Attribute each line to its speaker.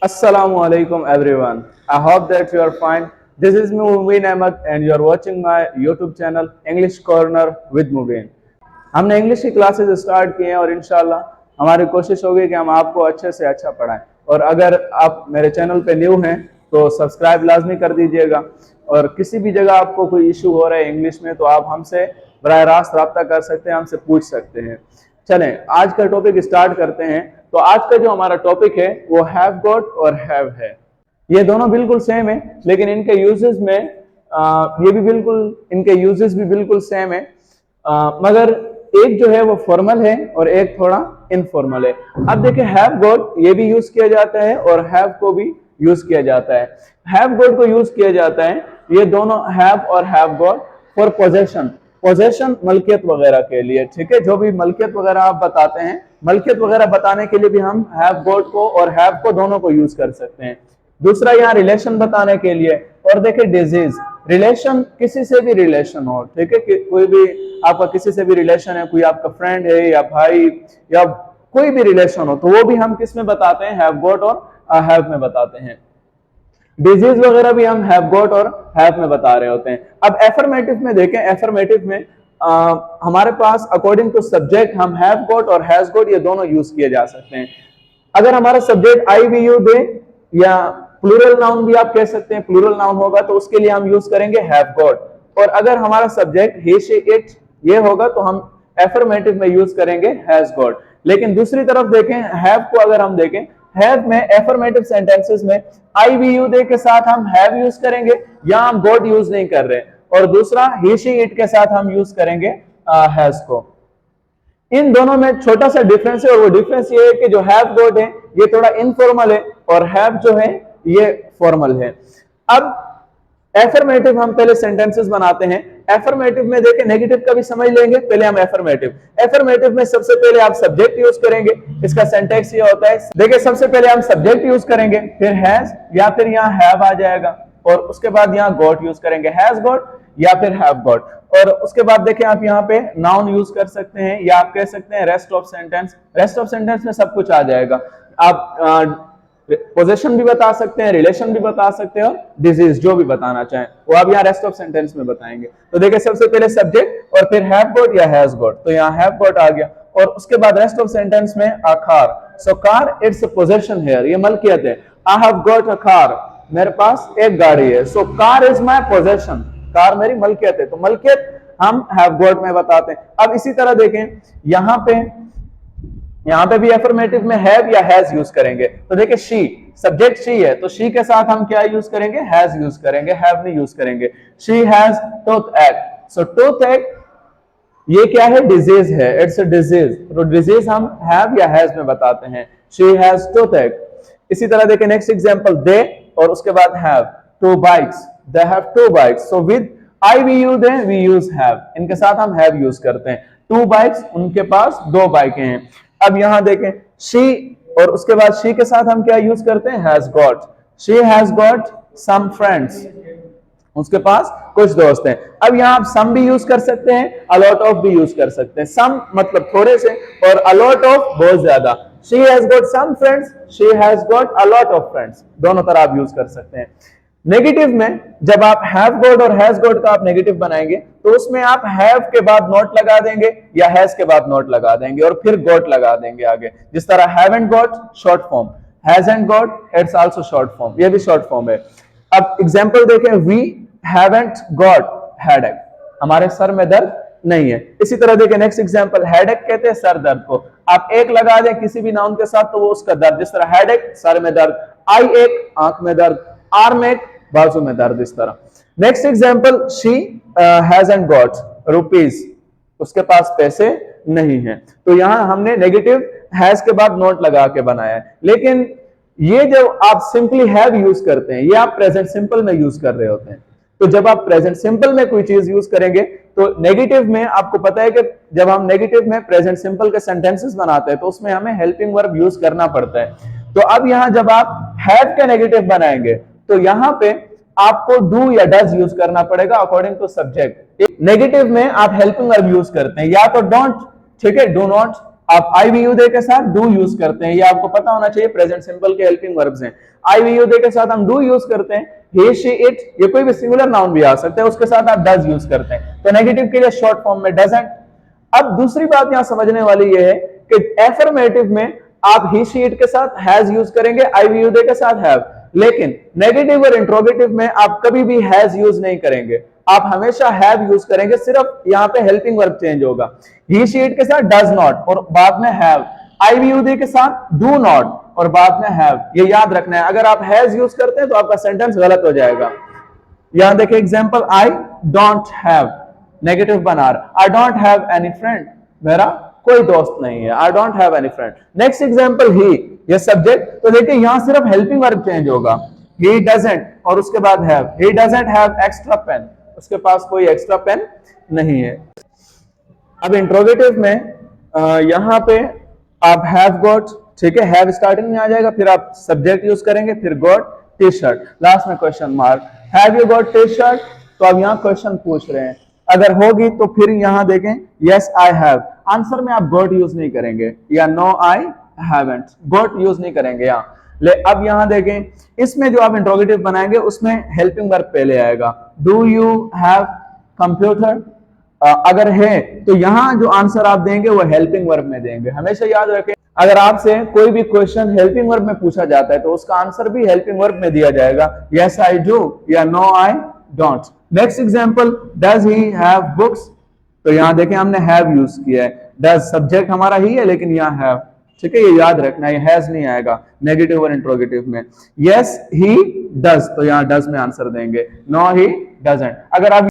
Speaker 1: Assalamu alaikum everyone. I hope that you are fine. This is me Mubin Ahmed and you are watching my YouTube channel English Corner with Mubin. हमने English की classes start की हैं और इंशाल्लाह हमारी कोशिश होगी कि हम आपको अच्छे से अच्छा पढ़ाएं। और अगर आप मेरे चैनल पे न्यू हैं तो सब्सक्राइब लाजमी कर दीजिएगा। और किसी भी जगह आपको कोई इशू हो रहा है इंग्लिश में तो आप हमसे बराह रास्त रब्ता कर सकते हैं, हमसे पूछ सकते हैं। चलें आज का टॉपिक स्टार्ट करते हैं। तो आज का जो हमारा टॉपिक है वो हैव गॉट और हैव है। ये दोनों बिल्कुल सेम है लेकिन इनके यूजेस में ये भी बिल्कुल इनके यूजेस भी बिल्कुल सेम है, मगर एक जो है वो फॉर्मल है और एक थोड़ा इनफॉर्मल है। अब देखिए हैव गॉट ये भी यूज किया जाता है और हैव को भी यूज किया जाता है। हैव गॉट को यूज किया जाता है ये दोनों हैव और have got for possession, possession मलकियत वगैरह के लिए, ठीक है। जो भी मलकियत वगैरह आप बताते हैं, मलकियत वगैरह बताने के लिए भी हम हैव गॉट को और हैव को दोनों को यूज कर सकते हैं। दूसरा यहाँ रिलेशन बताने के लिए। और देखिए डिजीज, रिलेशन किसी से भी रिलेशन हो, ठीक है, कि कोई भी आपका किसी से भी रिलेशन है, कोई आपका फ्रेंड है या भाई या कोई भी रिलेशन हो तो वो भी हम किस में बताते हैं, हैव गॉट और हैव में बताते हैं। डिजीज वगैरह भी हम हैव गॉट और हैव में बता रहे होते हैं। अब एफर्मेटिव में देखें, एफर्मेटिव में हमारे पास अकॉर्डिंग टू सब्जेक्ट हम हैव गॉट और हैज गॉट ये दोनों यूज किए जा सकते हैं। अगर हमारा subject I we you they या प्लूरल नाउन भी आप कह सकते हैं, प्लूरल नाउन होगा तो उसके लिए हम यूज करेंगे हैव गॉट। और अगर हमारा सब्जेक्ट ही शी इट ये होगा तो हम एफर्मेटिव में यूज करेंगे हैज गॉट। लेकिन दूसरी तरफ देखें हैव को, अगर हम देखें हैव में एफर्मेटिव सेंटेंसेस में आई वी यू दे के साथ हम हैव यूज करेंगे या हम गॉट यूज नहीं कर रहे, और दूसरा ही शी इट के साथ हम यूज करेंगे हैज को। इन दोनों में छोटा सा डिफरेंस है और वो डिफरेंस ये है कि जो हैव गॉट है ये थोड़ा इनफॉर्मल है और हैव जो है ये फॉर्मल है। अब एफर्मेटिव हम पहले सेंटेंसेस बनाते हैं। एफर्मेटिव में देखें नेगेटिव का भी समझ लेंगे, पहले हम एफर्मेटिव में सबसे पहले आप सब्जेक्ट यूज करेंगे। इसका सिंटैक्स ये होता है, देखिए सबसे पहले हम सब्जेक्ट यूज करेंगे, फिर हैज या फिर यहाँ हैव आ जाएगा और उसके बाद यहाँ गॉट यूज करेंगे, हैज गॉट या फिर हैव गॉट। और उसके बाद देखें आप यहाँ पे नाउन यूज कर सकते हैं या आप कह सकते हैं rest of sentence. Rest of sentence में सब कुछ आ जाएगा। आप पोजीशन भी बता सकते हैं, रिलेशन भी बता सकते हैं और डिजीज जो भी बताना चाहें वो आप यहाँ रेस्ट ऑफ सेंटेंस में बताएंगे। तो देखिए सबसे पहले सब्जेक्ट और फिर हैव गॉट या हैज गॉट, तो यहाँ हैव गॉट आ गया। और उसके बाद रेस्ट ऑफ सेंटेंस में a car. So car it's possession here, ये मलकियत है। I have got a car, मेरे पास एक गाड़ी है। So car is my possession, car मेरी मलकियत है। तो मलकियत हम हैव गॉट में बताते हैं। अब इसी तरह देखें यहाँ पे भी एफर्मेटिव में हैव या हैज यूज करेंगे। तो देखिए शी, सब्जेक्ट शी है तो शी के साथ हम क्या यूज करेंगे, हैज यूज करेंगे, हैव नहीं यूज करेंगे। She has tooth act, so tooth act ये क्या है, डिजीज है, इट्स अ डिजीज। तो डिजीज हम हैव या हैज में बताते हैं, शी हैज टूथ एक्ट। इसी तरह देखिए नेक्स्ट एग्जांपल, दे और उसके बाद have two bikes, they have two bikes. So with I we you they we use have, इनके साथ हम हैव यूज करते हैं। टू बाइक्स, उनके पास दो बाइकें हैं। अब यहां देखें शी और उसके बाद शी के साथ हम क्या यूज करते हैं, has got. She has got some friends, उसके पास कुछ दोस्त हैं। अब यहां आप सम भी यूज कर सकते हैं, अलॉट ऑफ भी यूज कर सकते हैं। सम मतलब थोड़े से और अलॉट ऑफ बहुत ज्यादा। She has got some friends, she has got a lot of friends, दोनों तरह आप यूज कर सकते हैं। नेगेटिव में जब आप हैव गॉट और हैज गॉट का आप नेगेटिव बनाएंगे तो उसमें आप हैव के बाद नॉट लगा देंगे या हैज के बाद नॉट लगा देंगे और फिर गॉट लगा देंगे आगे। जिस तरह haven't got short form, hasn't got its also short form, ये भी शॉर्ट फॉर्म है। अब एग्जांपल देखें, वी हैवंट गॉट हेडेक, हमारे सर में दर्द नहीं है। इसी तरह देखें नेक्स्ट एग्जांपल, हेडेक कहते हैं सर दर्द को। आप एक लगा दें किसी भी नाउन के साथ तो वो उसका दर्द, जिस तरह हेडेक सर में दर्द, आई एक आंख में दर्द, आर्म एक बाजू में दर्द, इस तरह। Next example, she hasn't got rupees, उसके पास पैसे नहीं है। तो यहां हमने नेगेटिव हैज के बाद नॉट लगा के बनाया है। लेकिन ये जब आप सिंपली हैव यूज करते हैं ये आप प्रेजेंट सिंपल में यूज कर रहे होते हैं। तो जब आप प्रेजेंट सिंपल में कोई चीज यूज करेंगे तो नेगेटिव में आपको पता है कि जब हम नेगेटिव में प्रेजेंट सिंपल के सेंटेंसेस बनाते हैं तो उसमें हमें हेल्पिंग वर्ब यूज करना पड़ता है। तो अब यहां जब आप हैव का नेगेटिव बनाएंगे तो यहां पे आपको डू या डज यूज करना पड़ेगा अकॉर्डिंग टू सब्जेक्ट। नेगेटिव में आप हेल्पिंग वर्ब यूज करते हैं, या तो डोंट, ठीक है, डू नॉट, आप आई वी यू दे के साथ डू यूज करते हैं, ये आपको पता होना चाहिए, प्रेजेंट सिंपल के हेल्पिंग वर्ब्स हैं। आई वी यू दे के साथ हम डू यूज करते हैं, he she it, ये कोई भी सिंगुलर नाउन भी आ सकता है, उसके साथ आप डज यूज करते हैं, तो नेगेटिव के लिए शॉर्ट फॉर्म में डजंट। अब दूसरी बात यहां समझने वाली ये है कि एफर्मेटिव में आप ही शी इट के साथ हैज यूज करेंगे, आई वी यू दे के साथ हैव, लेकिन नेगेटिव और इंट्रोगेटिव में आप कभी भी हैज यूज नहीं करेंगे, आप हमेशा हैव यूज करेंगे, सिर्फ यहां पे हेल्पिंग वर्ब चेंज होगा। ही शी इट के साथ डज नॉट और बाद में have, I we you they के साथ डू नॉट और बाद में हैव, ये याद रखना है। अगर आप हैज यूज करते हैं तो आपका सेंटेंस गलत हो जाएगा। यहां देखिए example, I don't have, negative बना रहा, I don't have any friend, मेरा कोई दोस्त नहीं है, I don't have any friend. Next example, he, ये सब्जेक्ट, तो देखिए यहां सिर्फ हेल्पिंग वर्ब चेंज होगा, ही डजंट और उसके बाद have, he doesn't have extra pen, उसके पास कोई एक्स्ट्रा पेन नहीं है। अब इंट्रोगेटिव में यहां पे आप हैव गॉट, ठीक है, हैव स्टार्टिंग में आ जाएगा, फिर आप सब्जेक्ट यूज करेंगे, फिर गॉट टी शर्ट, लास्ट में question mark, have you got T shirt, तो अब यहाँ क्वेश्चन पूछ रहे हैं, अगर होगी तो फिर यहां देखें यस आई हैव, आंसर में आप गॉट यूज नहीं करेंगे, या no I haven't, got use नहीं करेंगे यहाँ। ले अब यहां देखें, इसमें जो आप इंट्रोगेटिव बनाएंगे उसमें हेल्पिंग वर्ब पहले आएगा, डू यू हैव कंप्यूटर, अगर है तो यहां जो आंसर आप देंगे वो हेल्पिंग वर्ब में देंगे। हमेशा याद रखें, अगर आपसे कोई भी क्वेश्चन हेल्पिंग वर्ब में पूछा जाता है तो उसका आंसर भी हेल्पिंग वर्ब में दिया जाएगा, यस आई डू या no I don't. Next example, does he have books, तो यहां देखें हमने हैव यूज किया है, डज सब्जेक्ट हमारा ही है लेकिन यहां हैव, ठीक है, ये याद रखना है, हैज नहीं आएगा नेगेटिव और इंट्रोगेटिव में। यस ही डज, तो यहां डज में आंसर देंगे, नो ही डजंट। अगर आप